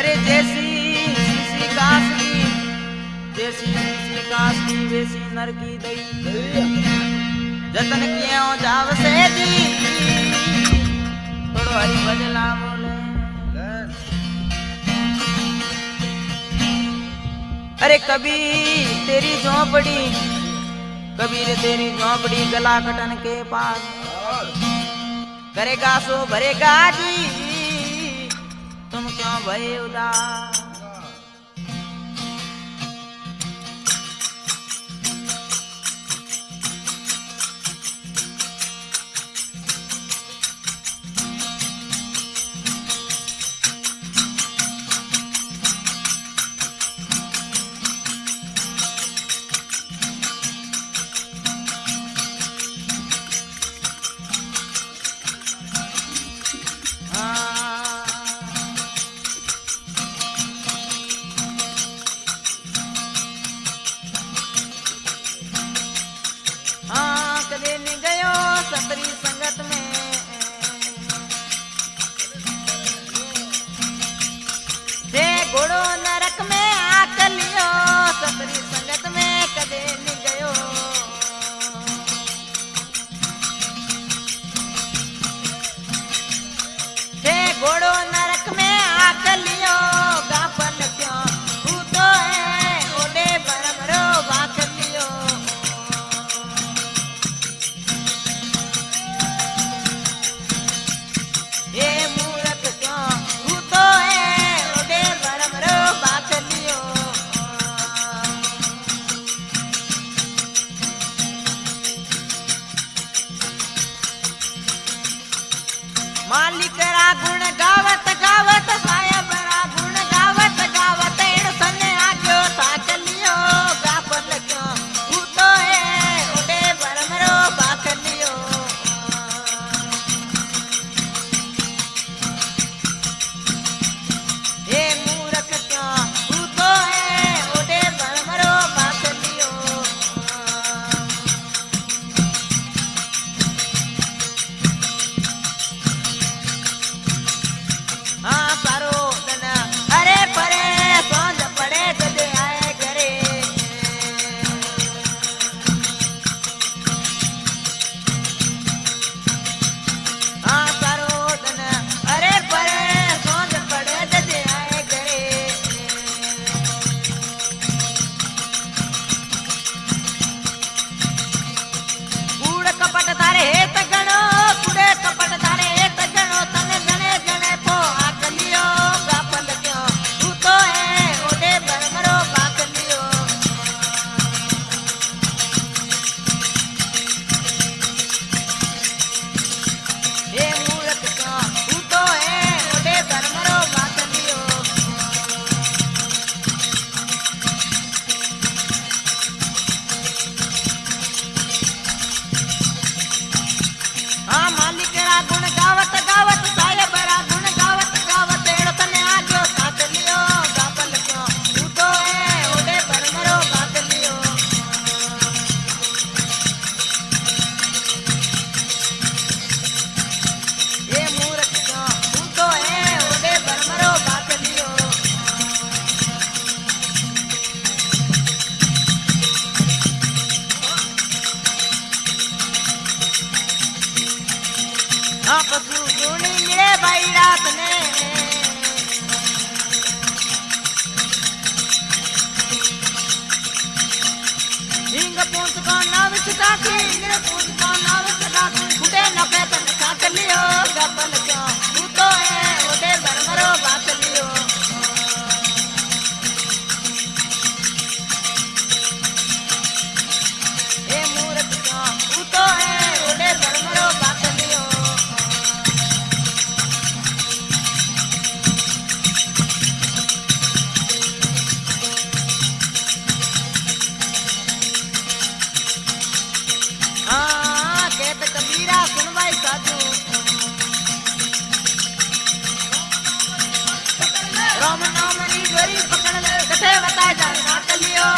अरे जैसी शीशी कास की, जैसी शीशी कास की वैसी नर की दई, जतन किया जाव से दी थोड़ो हरी भजला बोले। अरे कभी तेरी झोंपड़ी, कबीर तेरी झोंपड़ी गला कटन के पास, करेगा सो भरेगा जी, तुम क्यों भये उदास। सतरी संगत में जे घोड़ो नरक में आकर लियो, सतरी संगत में कदे नहीं गयो। जे घोड़ो नरक में आकर लियो, गापन क्यों तू तो है ओडे बरमरो बाकर लियो। ये मूरख क्यों तू तो है ओडे बरमरो बाकर लियो। मालिक रा गुण गावत गावत, साहेब रा गुण गावत गावत, एण सने आग्यो साक लियो, गापन क्यों तू तो है ओडे बरमरो बाकर लियो। ये मूरख क्यों तू तो है ओडे बरमरो बाकर लियो। हाँ सारो दिन अरे परे सांझ पड़े जदे आए घरे, हाँ सारो दिन अरे परे सांझ पड़े जदे आए घरे। कूड़ कपट तारे हेत गणो, कूड़े कपट तारे हेत गणो, तने गणे गणे पो आक लियो, गापन क्यों तू तो है ओडे बरमरो बाक लियो। ये मूरख क्यों तू तो है ओडे बरमरो बाक लियो। हाँ मालिक रा गुण गावत गावत, साहेब रा गुण गावत गावत, एण तने आग्यो साथ लियो, गापन क्यों तू तो है ओडे बरमरो बाक लियो। ये मूरख क्यों तू तो है ओडे बरमरो बाक लियो। हाँ पशु गुणी मिले भाई रात ने, हिंग पूंछ को नाव सिखाती, हिंग पूंछ को नाव सिखाती, फुटे नफे तन साक लियो, गापन क्यों तू तो है ओडे बरमरो बाक लियो। ये मूरख क्यों तू तो है ओडे बरमरो बाक लियो। हाँ कहत कबीरा सुन भाई साधु, राम नाम री डोरी पकड़ ले, कथे बता जा नाक लियो,